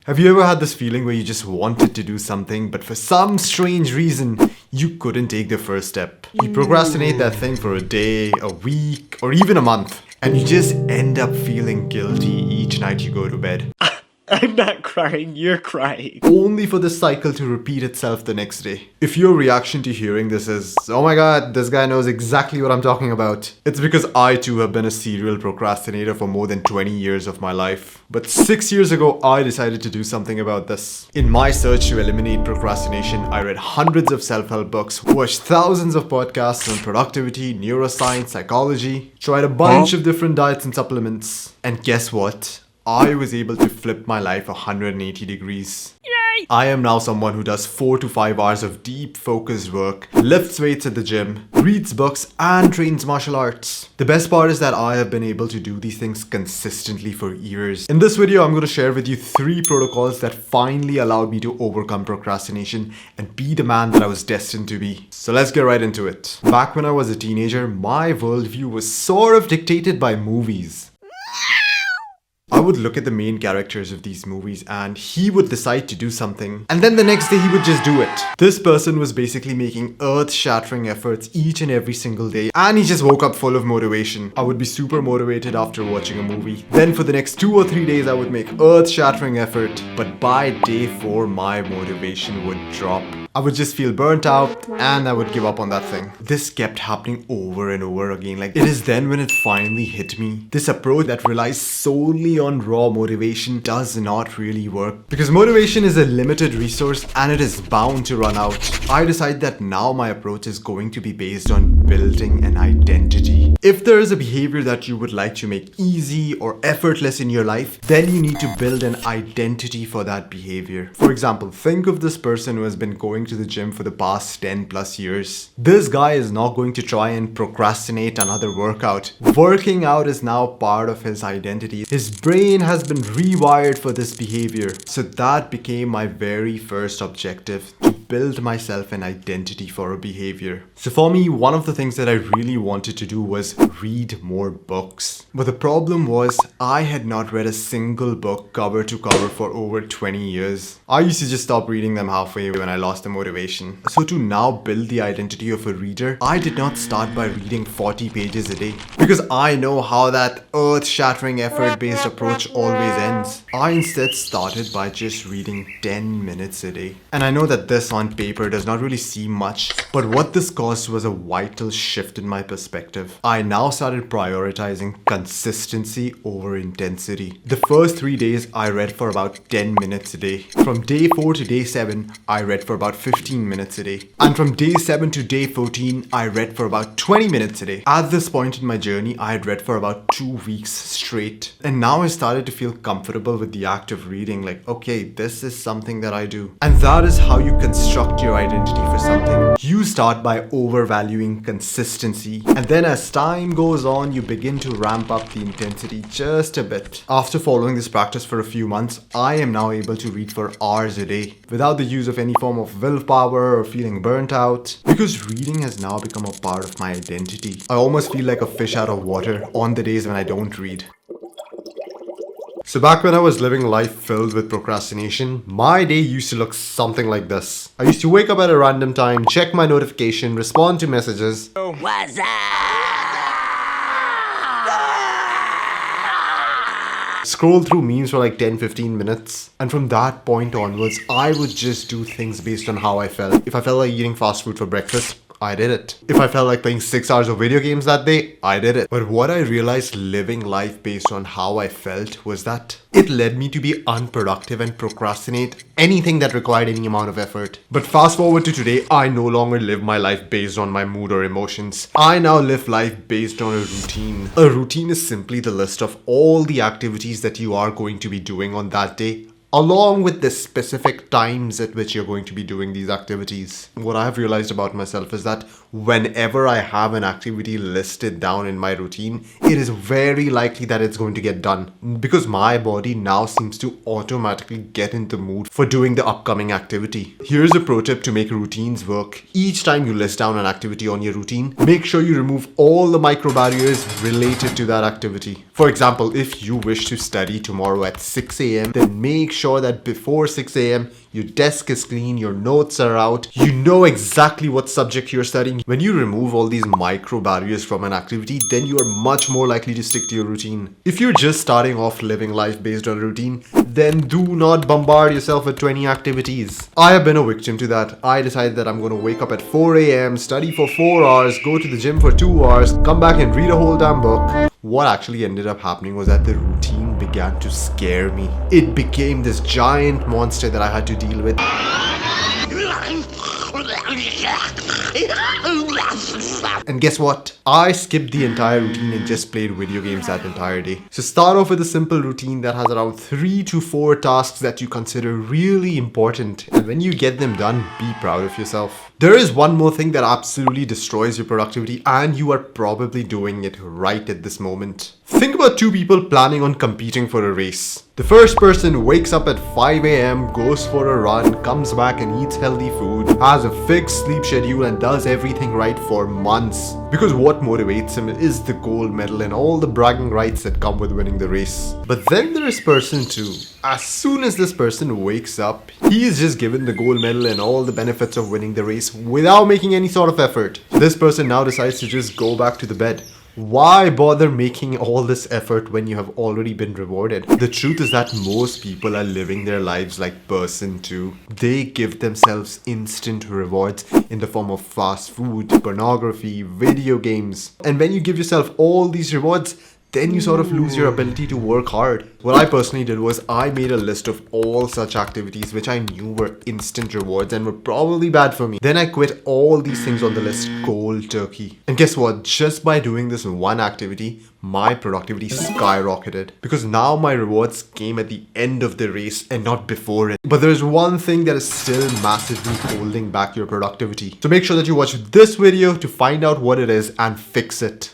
Have you ever had this feeling where you just wanted to do something, but for some strange reason, you couldn't take the first step? You procrastinate that thing for a day, a week, or even a month, and you just end up feeling guilty each night you go to bed. I'm not crying, you're crying. Only for the cycle to repeat itself the next day. If your reaction to hearing this is, oh my god, this guy knows exactly what I'm talking about, it's because I too have been a serial procrastinator for more than 20 years of my life. But 6 years ago, I decided to do something about this. In my search to eliminate procrastination, I read hundreds of self-help books, watched thousands of podcasts on productivity, neuroscience, psychology, tried a bunch of different diets and supplements. And guess what? I was able to flip my life 180 degrees. Yay! I am now someone who does 4 to 5 hours of deep focused work, lifts weights at the gym, reads books and trains martial arts. The best part is that I have been able to do these things consistently for years. In this video, I'm going to share with you 3 protocols that finally allowed me to overcome procrastination and be the man that I was destined to be. So let's get right into it. Back when I was a teenager, my worldview was sort of dictated by movies. I would look at the main characters of these movies and he would decide to do something, and then the next day he would just do it. This person was basically making earth-shattering efforts each and every single day, and he just woke up full of motivation. I would be super motivated after watching a movie. Then for the next 2 or 3 days I would make earth-shattering effort, but by day 4 my motivation would drop. I would just feel burnt out and I would give up on that thing. This kept happening over and over again. Like, it is then when it finally hit me. This approach that relies solely on raw motivation does not really work, because motivation is a limited resource and it is bound to run out. I decided that now my approach is going to be based on building an identity. If there is a behavior that you would like to make easy or effortless in your life, then you need to build an identity for that behavior. For example, think of this person who has been going to the gym for the past 10 plus years. This guy is not going to try and procrastinate another workout. Working out is now part of his identity. His brain has been rewired for this behavior. So that became my very first objective, to build myself an identity for a behavior. So for me, one of the things that I really wanted to do was read more books. But the problem was I had not read a single book cover to cover for over 20 years. I used to just stop reading them halfway when I lost the motivation. So to now build the identity of a reader, I did not start by reading 40 pages a day, because I know how that earth-shattering effort-based approach always ends. I instead started by just reading 10 minutes a day. And I know that this on paper does not really seem much, but what this caused was a vital shift in my perspective. I now started prioritizing consistency over intensity. The first 3 days I read for about 10 minutes a day. From day 4 to day 7, I read for about 15 minutes a day. And from day 7 to day 14, I read for about 20 minutes a day. At this point in my journey, I had read for about 2 weeks straight. And now I started to feel comfortable with the act of reading. Like, okay, this is something that I do. And that is how you construct your identity for something. You start by overvaluing consistency. And then as time goes on, you begin to ramp up the intensity just a bit. After following this practice for a few months, I am now able to read for hours a day without the use of any form of willpower or feeling burnt out, because reading has now become a part of my identity. I almost feel like a fish out of water on the days when I don't read. So back when I was living life filled with procrastination, my day used to look something like this. I used to wake up at a random time, check my notification, respond to messages. What's up? Scroll through memes for like 10-15 minutes, and from that point onwards I would just do things based on how I felt. If I felt like eating fast food for breakfast, I did it. If I felt like playing 6 hours of video games that day, I did it. But what I realized living life based on how I felt was that it led me to be unproductive and procrastinate anything that required any amount of effort. But fast forward to today, I no longer live my life based on my mood or emotions. I now live life based on a routine. A routine is simply the list of all the activities that you are going to be doing on that day, along with the specific times at which you're going to be doing these activities. What I've realized about myself is that whenever I have an activity listed down in my routine, it is very likely that it's going to get done, because my body now seems to automatically get in the mood for doing the upcoming activity. Here's a pro tip to make routines work. Each time you list down an activity on your routine, make sure you remove all the micro barriers related to that activity. For example, if you wish to study tomorrow at 6 a.m, then make sure that before 6 a.m. your desk is clean, your notes are out, you know exactly what subject you're studying. When you remove all these micro barriers from an activity, then you are much more likely to stick to your routine. If you're just starting off living life based on a routine, then do not bombard yourself with 20 activities. I have been a victim to that. I decided that I'm going to wake up at 4 a.m., study for 4 hours, go to the gym for 2 hours, come back and read a whole damn book. What actually ended up happening was that the routine began to scare me. It became this giant monster that I had to deal with. And guess what? I skipped the entire routine and just played video games that entire day. So start off with a simple routine that has around 3 to 4 tasks that you consider really important. And when you get them done, be proud of yourself. There is one more thing that absolutely destroys your productivity, and you are probably doing it right at this moment. Think about 2 people planning on competing for a race. The first person wakes up at 5 a.m., goes for a run, comes back and eats healthy food, has a fixed sleep schedule and does everything right for months. Because what motivates him is the gold medal and all the bragging rights that come with winning the race. But then there is person 2. As soon as this person wakes up, he is just given the gold medal and all the benefits of winning the race without making any sort of effort. This person now decides to just go back to the bed. Why bother making all this effort when you have already been rewarded? The truth is that most people are living their lives like person 2. They give themselves instant rewards in the form of fast food, pornography, video games. And when you give yourself all these rewards, then you sort of lose your ability to work hard. What I personally did was I made a list of all such activities which I knew were instant rewards and were probably bad for me. Then I quit all these things on the list cold turkey. And guess what? Just by doing this one activity, my productivity skyrocketed. Because now my rewards came at the end of the race and not before it. But there's one thing that is still massively holding back your productivity. So make sure that you watch this video to find out what it is and fix it.